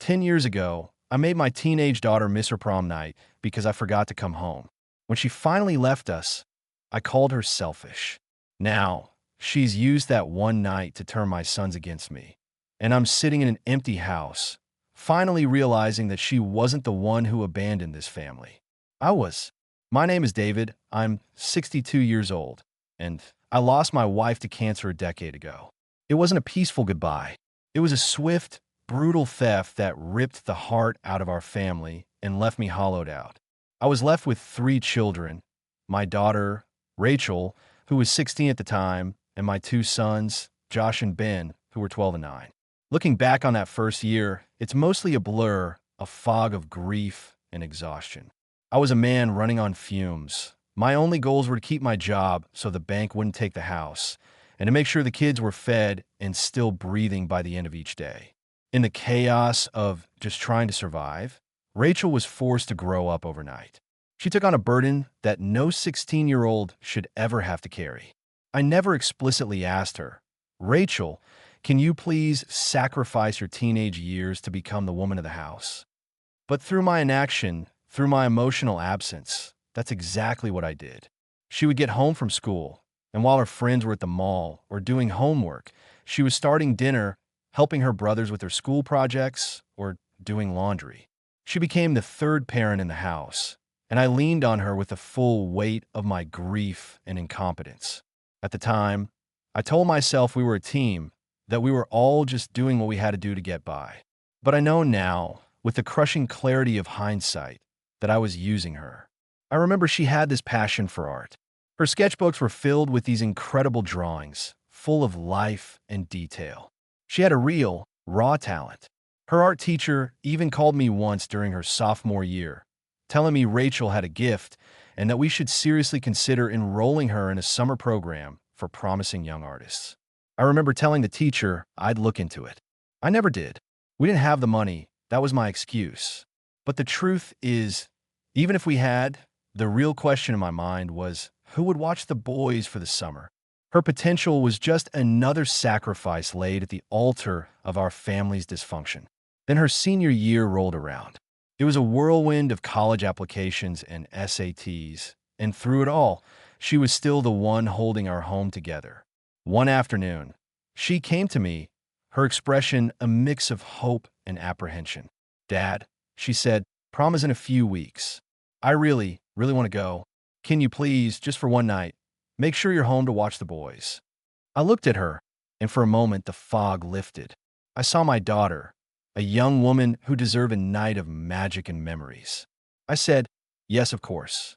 10 years ago, I made my teenage daughter miss her prom night because I forgot to come home. When she finally left us, I called her selfish. Now, she's used that one night to turn my sons against me. And I'm sitting in an empty house, finally realizing that she wasn't the one who abandoned this family. I was. My name is David. I'm 62 years old, and I lost my wife to cancer a decade ago. It wasn't a peaceful goodbye. It was a swift, brutal theft that ripped the heart out of our family and left me hollowed out. I was left with 3 children, my daughter, Rachel, who was 16 at the time, and my 2 sons, Josh and Ben, who were 12 and 9. Looking back on that first year, it's mostly a blur, a fog of grief and exhaustion. I was a man running on fumes. My only goals were to keep my job so the bank wouldn't take the house, and to make sure the kids were fed and still breathing by the end of each day. In the chaos of just trying to survive, Rachel was forced to grow up overnight. She took on a burden that no 16-year-old should ever have to carry. I never explicitly asked her, "Rachel, can you please sacrifice your teenage years to become the woman of the house?" But through my inaction, through my emotional absence, that's exactly what I did. She would get home from school, and while her friends were at the mall or doing homework, she was starting dinner, helping her brothers with their school projects, or doing laundry. She became the third parent in the house, and I leaned on her with the full weight of my grief and incompetence. At the time, I told myself we were a team, that we were all just doing what we had to do to get by. But I know now, with the crushing clarity of hindsight, that I was using her. I remember she had this passion for art. Her sketchbooks were filled with these incredible drawings, full of life and detail. She had a real, raw talent. Her art teacher even called me once during her sophomore year, telling me Rachel had a gift and that we should seriously consider enrolling her in a summer program for promising young artists. I remember telling the teacher I'd look into it. I never did. We didn't have the money. That was my excuse. But the truth is, even if we had, the real question in my mind was, who would watch the boys for the summer? Her potential was just another sacrifice laid at the altar of our family's dysfunction. Then her senior year rolled around. It was a whirlwind of college applications and SATs, and through it all, she was still the one holding our home together. One afternoon, she came to me, her expression a mix of hope and apprehension. "Dad," she said, "prom is in a few weeks. I really want to go. Can you please, just for one night, make sure you're home to watch the boys?" I looked at her, and for a moment the fog lifted. I saw my daughter, a young woman who deserved a night of magic and memories. I said, "Yes, of course."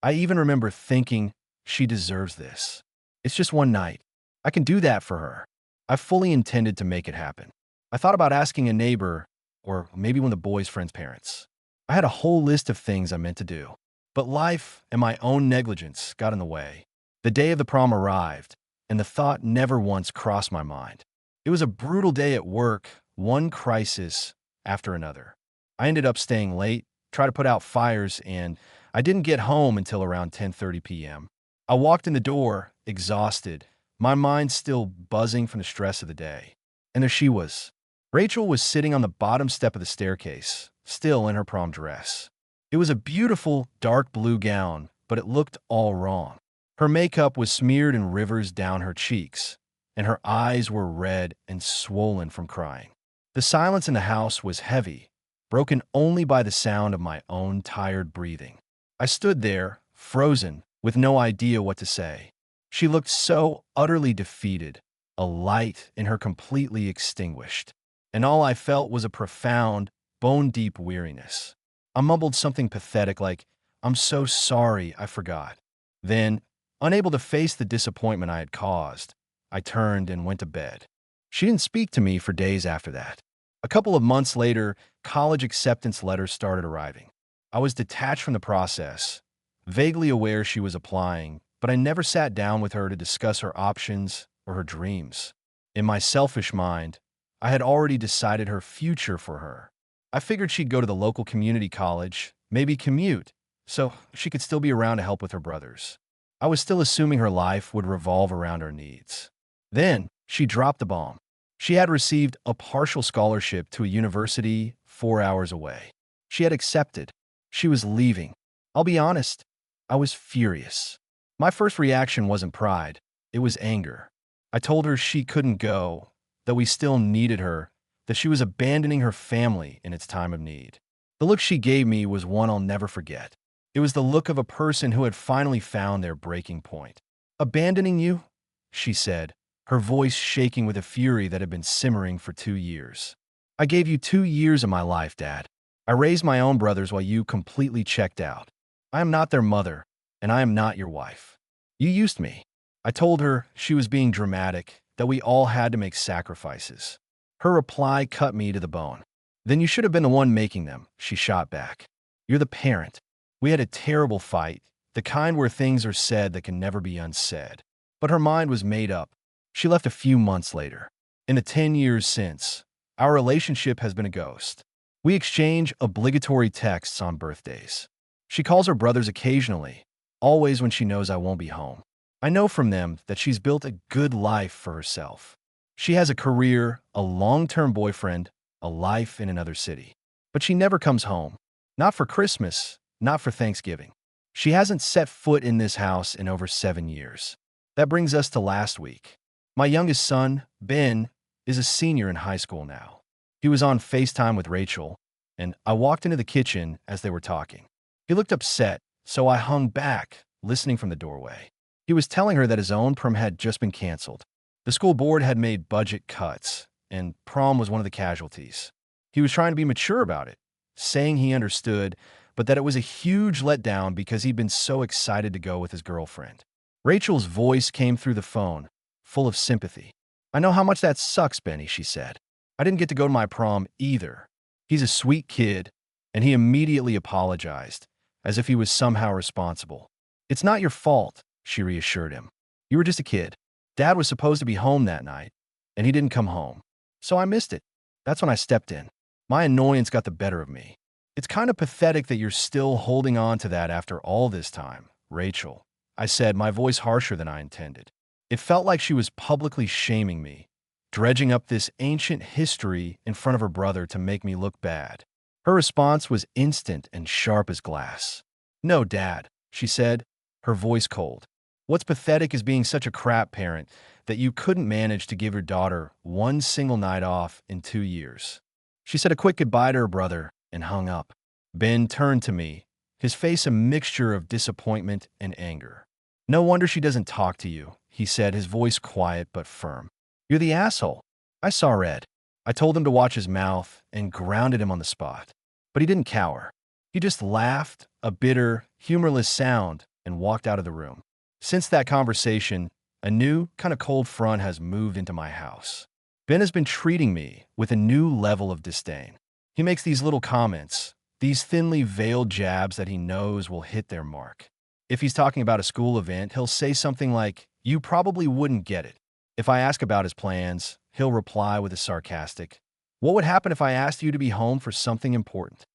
I even remember thinking, she deserves this. It's just one night. I can do that for her. I fully intended to make it happen. I thought about asking a neighbor, or maybe one of the boys' friends' parents. I had a whole list of things I meant to do. But life and my own negligence got in the way. The day of the prom arrived, and the thought never once crossed my mind. It was a brutal day at work, one crisis after another. I ended up staying late, tried to put out fires, and I didn't get home until around 10:30 p.m. I walked in the door, exhausted, my mind still buzzing from the stress of the day. And there she was. Rachel was sitting on the bottom step of the staircase, still in her prom dress. It was a beautiful, dark blue gown, but it looked all wrong. Her makeup was smeared in rivers down her cheeks, and her eyes were red and swollen from crying. The silence in the house was heavy, broken only by the sound of my own tired breathing. I stood there, frozen, with no idea what to say. She looked so utterly defeated, a light in her completely extinguished, and all I felt was a profound, bone-deep weariness. I mumbled something pathetic like, "I'm so sorry, I forgot." Then, unable to face the disappointment I had caused, I turned and went to bed. She didn't speak to me for days after that. A couple of months later, college acceptance letters started arriving. I was detached from the process, vaguely aware she was applying, but I never sat down with her to discuss her options or her dreams. In my selfish mind, I had already decided her future for her. I figured she'd go to the local community college, maybe commute, so she could still be around to help with her brothers. I was still assuming her life would revolve around her needs. Then, she dropped the bomb. She had received a partial scholarship to a university 4 hours away. She had accepted. She was leaving. I'll be honest, I was furious. My first reaction wasn't pride, it was anger. I told her she couldn't go, that we still needed her, that she was abandoning her family in its time of need. The look she gave me was one I'll never forget. It was the look of a person who had finally found their breaking point. Abandoning you? She said, her voice shaking with a fury that had been simmering for 2 years. I gave you 2 years of my life, Dad. I raised my own brothers while you completely checked out. I am not their mother, and I am not your wife. You used me. I told her she was being dramatic, that we all had to make sacrifices. Her reply cut me to the bone. Then you should have been the one making them, she shot back. You're the parent. We had a terrible fight, the kind where things are said that can never be unsaid. But her mind was made up. She left a few months later. In the 10 years since, our relationship has been a ghost. We exchange obligatory texts on birthdays. She calls her brothers occasionally, always when she knows I won't be home. I know from them that she's built a good life for herself. She has a career, a long-term boyfriend, a life in another city. But she never comes home. Not for Christmas, not for Thanksgiving. She hasn't set foot in this house in over 7 years. That brings us to last week. My youngest son, Ben, is a senior in high school now. He was on FaceTime with Rachel, and I walked into the kitchen as they were talking. He looked upset, so I hung back, listening from the doorway. He was telling her that his own prom had just been canceled. The school board had made budget cuts, and prom was one of the casualties. He was trying to be mature about it, saying he understood, but that it was a huge letdown because he'd been so excited to go with his girlfriend. Rachel's voice came through the phone, full of sympathy. I know how much that sucks, Benny, she said. I didn't get to go to my prom either. He's a sweet kid, and he immediately apologized, as if he was somehow responsible. It's not your fault, she reassured him. You were just a kid. Dad was supposed to be home that night, and he didn't come home. So I missed it. That's when I stepped in. My annoyance got the better of me. It's kind of pathetic that you're still holding on to that after all this time, Rachel, I said, my voice harsher than I intended. It felt like she was publicly shaming me, dredging up this ancient history in front of her brother to make me look bad. Her response was instant and sharp as glass. No, Dad, she said, her voice cold. What's pathetic is being such a crap parent that you couldn't manage to give your daughter one single night off in 2 years. She said a quick goodbye to her brother and hung up. Ben turned to me, his face a mixture of disappointment and anger. No wonder she doesn't talk to you, he said, his voice quiet but firm. You're the asshole. I saw red. I told him to watch his mouth and grounded him on the spot. But he didn't cower. He just laughed, a bitter, humorless sound, and walked out of the room. Since that conversation, a new, kind of cold front has moved into my house. Ben has been treating me with a new level of disdain. He makes these little comments, these thinly veiled jabs that he knows will hit their mark. If he's talking about a school event, he'll say something like, "You probably wouldn't get it." If I ask about his plans, he'll reply with a sarcastic, "What would happen if I asked you to be home for something important?"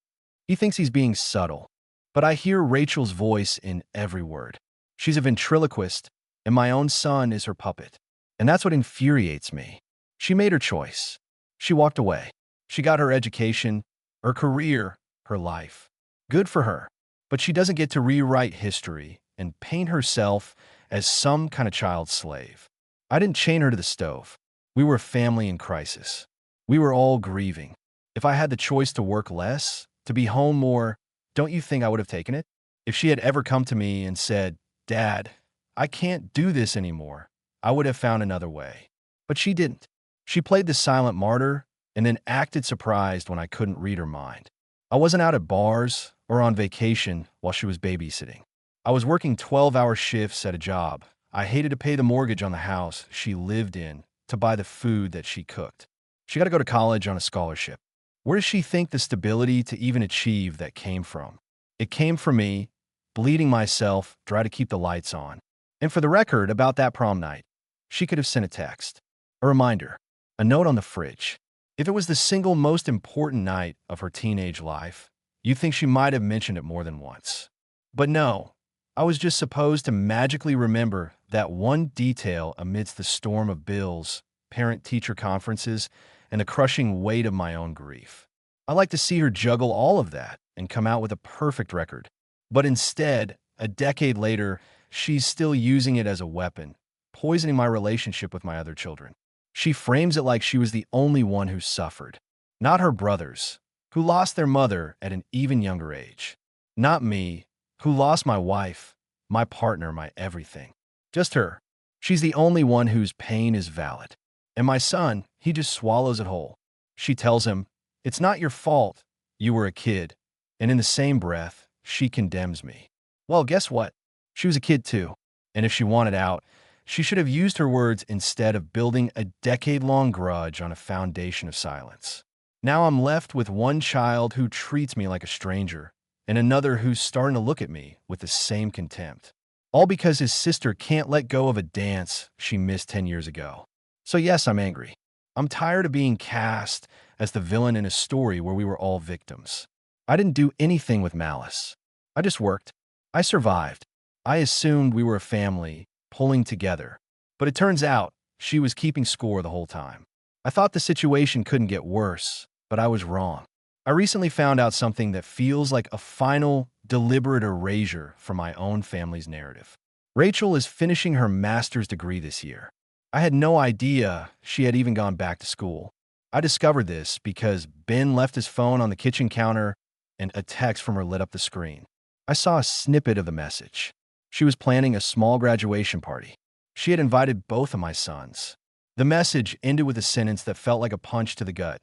He thinks he's being subtle, but I hear Rachel's voice in every word. She's a ventriloquist, and my own son is her puppet. And that's what infuriates me. She made her choice. She walked away. She got her education, her career, her life. Good for her. But she doesn't get to rewrite history and paint herself as some kind of child slave. I didn't chain her to the stove. We were a family in crisis. We were all grieving. If I had the choice to work less, to be home more, don't you think I would have taken it? If she had ever come to me and said, "Dad, I can't do this anymore," I would have found another way. But she didn't. She played the silent martyr and then acted surprised when I couldn't read her mind. I wasn't out at bars or on vacation while she was babysitting. I was working 12-hour shifts at a job. I hated to pay the mortgage on the house she lived in to buy the food that she cooked. She got to go to college on a scholarship. Where does she think the stability to even achieve that came from? It came from me, bleeding myself, trying to keep the lights on. And for the record about that prom night, she could have sent a text, a reminder, a note on the fridge. If it was the single most important night of her teenage life, you'd think she might have mentioned it more than once. But no, I was just supposed to magically remember that one detail amidst the storm of bills, parent-teacher conferences, and the crushing weight of my own grief. I like to see her juggle all of that and come out with a perfect record. But instead, a decade later, she's still using it as a weapon, poisoning my relationship with my other children. She frames it like she was the only one who suffered, not her brothers, who lost their mother at an even younger age. Not me, who lost my wife, my partner, my everything. Just her. She's the only one whose pain is valid. And my son, he just swallows it whole. She tells him, "It's not your fault. You were a kid." And in the same breath, she condemns me. Well, guess what? She was a kid too. And if she wanted out, she should have used her words instead of building a decade-long grudge on a foundation of silence. Now I'm left with one child who treats me like a stranger, and another who's starting to look at me with the same contempt. All because his sister can't let go of a dance she missed 10 years ago. So yes, I'm angry. I'm tired of being cast as the villain in a story where we were all victims. I didn't do anything with malice. I just worked. I survived. I assumed we were a family, pulling together. But it turns out she was keeping score the whole time. I thought the situation couldn't get worse, but I was wrong. I recently found out something that feels like a final, deliberate erasure from my own family's narrative. Rachel is finishing her master's degree this year. I had no idea she had even gone back to school. I discovered this because Ben left his phone on the kitchen counter and a text from her lit up the screen. I saw a snippet of the message. She was planning a small graduation party. She had invited both of my sons. The message ended with a sentence that felt like a punch to the gut.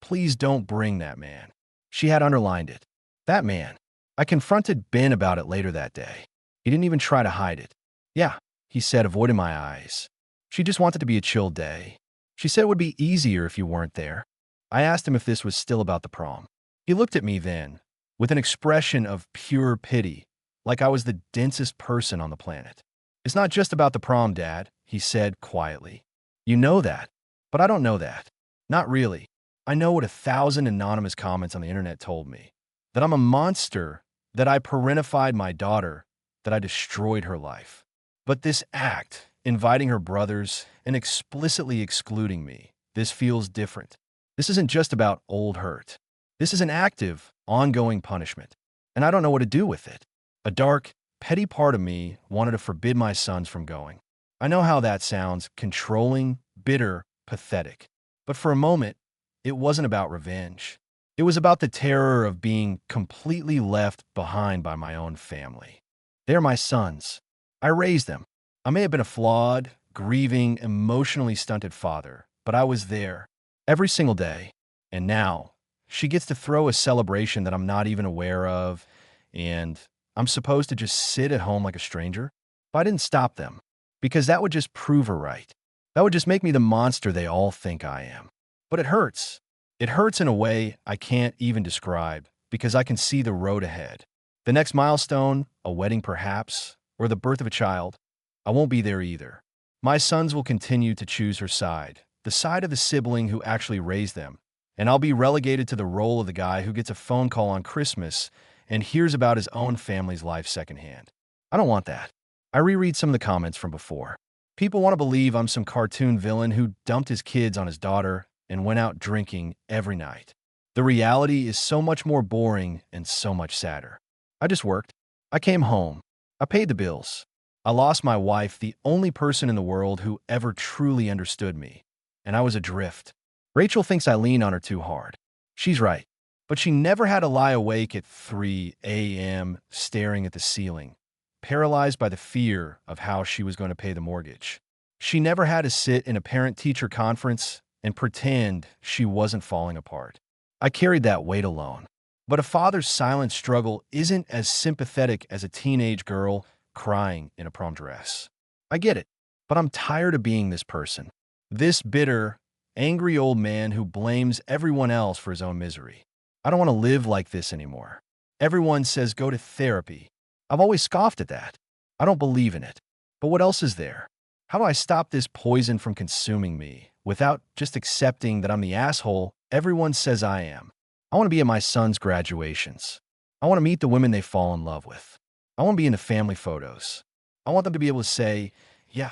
"Please don't bring that man." She had underlined it. That man. I confronted Ben about it later that day. He didn't even try to hide it. "Yeah," he said, avoiding my eyes. "She just wanted to be a chill day. She said it would be easier if you weren't there." I asked him if this was still about the prom. He looked at me then, with an expression of pure pity, like I was the densest person on the planet. "It's not just about the prom, Dad," he said quietly. "You know that, but I don't know that. Not really. I know what 1,000 anonymous comments on the internet told me. That I'm a monster, that I parentified my daughter, that I destroyed her life. But this act, inviting her brothers and explicitly excluding me, this feels different. This isn't just about old hurt. This is an active, ongoing punishment, and I don't know what to do with it. A dark, petty part of me wanted to forbid my sons from going. I know how that sounds: controlling, bitter, pathetic. But for a moment, it wasn't about revenge. It was about the terror of being completely left behind by my own family. They're my sons. I raised them. I may have been a flawed, grieving, emotionally stunted father, but I was there every single day. And now, she gets to throw a celebration that I'm not even aware of, and I'm supposed to just sit at home like a stranger? But I didn't stop them, because that would just prove her right. That would just make me the monster they all think I am. But it hurts. It hurts in a way I can't even describe, because I can see the road ahead. The next milestone, a wedding perhaps, or the birth of a child, I won't be there either. My sons will continue to choose her side, the side of the sibling who actually raised them, and I'll be relegated to the role of the guy who gets a phone call on Christmas and hears about his own family's life secondhand. I don't want that. I reread some of the comments from before. People want to believe I'm some cartoon villain who dumped his kids on his daughter and went out drinking every night. The reality is so much more boring and so much sadder. I just worked. I came home. I paid the bills. I lost my wife, the only person in the world who ever truly understood me, and I was adrift. Rachel thinks I lean on her too hard. She's right. But she never had to lie awake at 3 a.m. staring at the ceiling, paralyzed by the fear of how she was going to pay the mortgage. She never had to sit in a parent-teacher conference and pretend she wasn't falling apart. I carried that weight alone. But a father's silent struggle isn't as sympathetic as a teenage girl crying in a prom dress. I get it, but I'm tired of being this person. This bitter, angry old man who blames everyone else for his own misery. I don't want to live like this anymore. Everyone says go to therapy. I've always scoffed at that. I don't believe in it. But what else is there? How do I stop this poison from consuming me without just accepting that I'm the asshole everyone says I am? I want to be at my son's graduations. I want to meet the women they fall in love with. I want to be in the family photos. I want them to be able to say, "Yeah,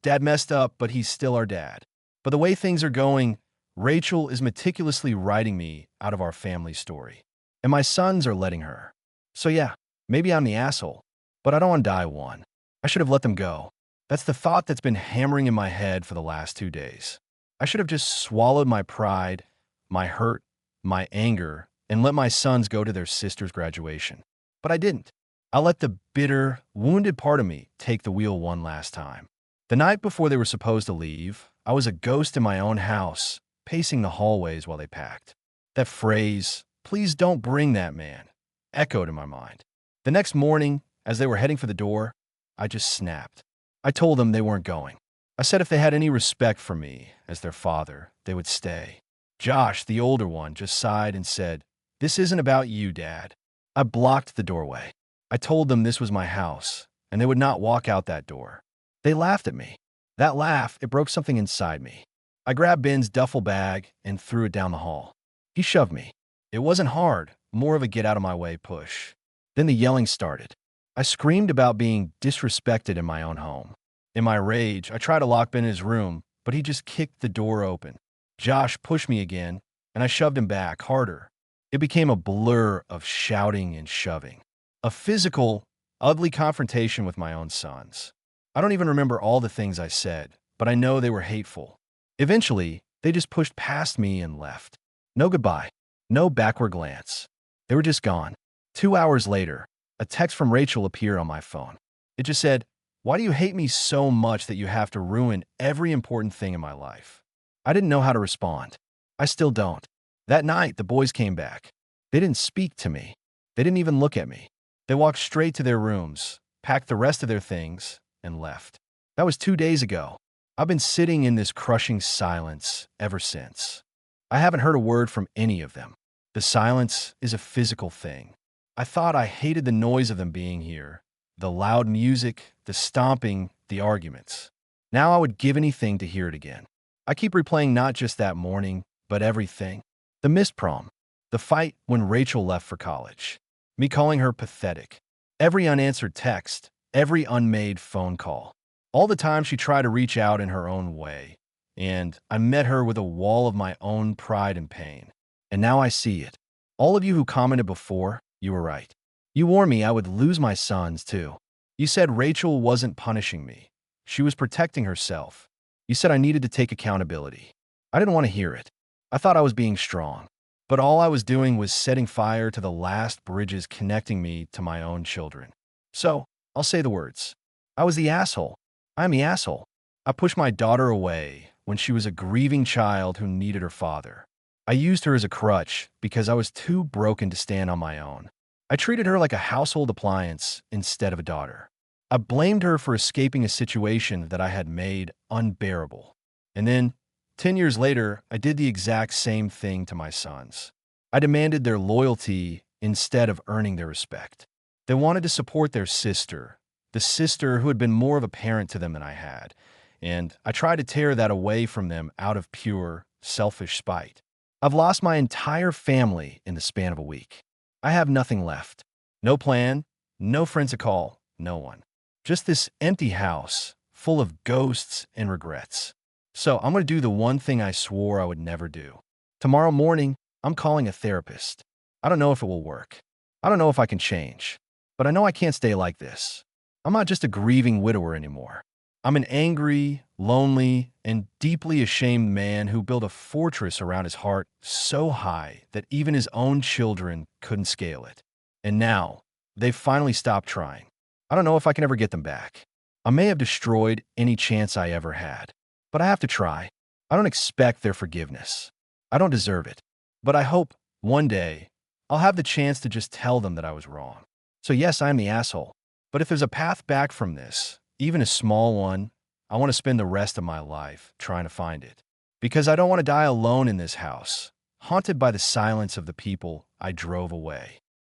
Dad messed up, but he's still our dad." But the way things are going, Rachel is meticulously writing me out of our family story, and my sons are letting her. So yeah, maybe I'm the asshole, but I don't want to die one. I should have let them go. That's the thought that's been hammering in my head for the last 2 days. I should have just swallowed my pride, my hurt, my anger, and let my sons go to their sister's graduation. But I didn't. I let the bitter, wounded part of me take the wheel one last time. The night before they were supposed to leave, I was a ghost in my own house, pacing the hallways while they packed. That phrase, "Please don't bring that man," echoed in my mind. The next morning, as they were heading for the door, I just snapped. I told them they weren't going. I said if they had any respect for me as their father, they would stay. Josh, the older one, just sighed and said, "This isn't about you, Dad." I blocked the doorway. I told them this was my house, and they would not walk out that door. They laughed at me. That laugh, it broke something inside me. I grabbed Ben's duffel bag and threw it down the hall. He shoved me. It wasn't hard, more of a get-out-of-my-way push. Then the yelling started. I screamed about being disrespected in my own home. In my rage, I tried to lock Ben in his room, but he just kicked the door open. Josh pushed me again, and I shoved him back harder. It became a blur of shouting and shoving. A physical, ugly confrontation with my own sons. I don't even remember all the things I said, but I know they were hateful. Eventually, they just pushed past me and left. No goodbye. No backward glance. They were just gone. 2 hours later, a text from Rachel appeared on my phone. It just said, "Why do you hate me so much that you have to ruin every important thing in my life?" I didn't know how to respond. I still don't. That night, the boys came back. They didn't speak to me. They didn't even look at me. They walked straight to their rooms, packed the rest of their things, and left. That was 2 days ago. I've been sitting in this crushing silence ever since. I haven't heard a word from any of them. The silence is a physical thing. I thought I hated the noise of them being here, the loud music, the stomping, the arguments. Now I would give anything to hear it again. I keep replaying not just that morning, but everything. The missed prom, the fight when Rachel left for college, me calling her pathetic, every unanswered text, every unmade phone call, all the time she tried to reach out in her own way, and I met her with a wall of my own pride and pain. And now I see it. All of you who commented before, you were right. You warned me I would lose my sons, too. You said Rachel wasn't punishing me. She was protecting herself. You said I needed to take accountability. I didn't want to hear it. I thought I was being strong. But all I was doing was setting fire to the last bridges connecting me to my own children. So, I'll say the words. I was the asshole. I'm the asshole. I pushed my daughter away when she was a grieving child who needed her father. I used her as a crutch because I was too broken to stand on my own. I treated her like a household appliance instead of a daughter. I blamed her for escaping a situation that I had made unbearable. And then, 10 years later, I did the exact same thing to my sons. I demanded their loyalty instead of earning their respect. They wanted to support their sister, the sister who had been more of a parent to them than I had, and I tried to tear that away from them out of pure, selfish spite. I've lost my entire family in the span of a week. I have nothing left. No plan, no friends to call, no one. Just this empty house full of ghosts and regrets. So I'm going to do the one thing I swore I would never do. Tomorrow morning, I'm calling a therapist. I don't know if it will work. I don't know if I can change. But I know I can't stay like this. I'm not just a grieving widower anymore. I'm an angry, lonely, and deeply ashamed man who built a fortress around his heart so high that even his own children couldn't scale it. And now, they've finally stopped trying. I don't know if I can ever get them back. I may have destroyed any chance I ever had. But I have to try. I don't expect their forgiveness. I don't deserve it. But I hope, one day, I'll have the chance to just tell them that I was wrong. So yes, I'm the asshole. But if there's a path back from this, even a small one, I want to spend the rest of my life trying to find it. Because I don't want to die alone in this house, haunted by the silence of the people I drove away.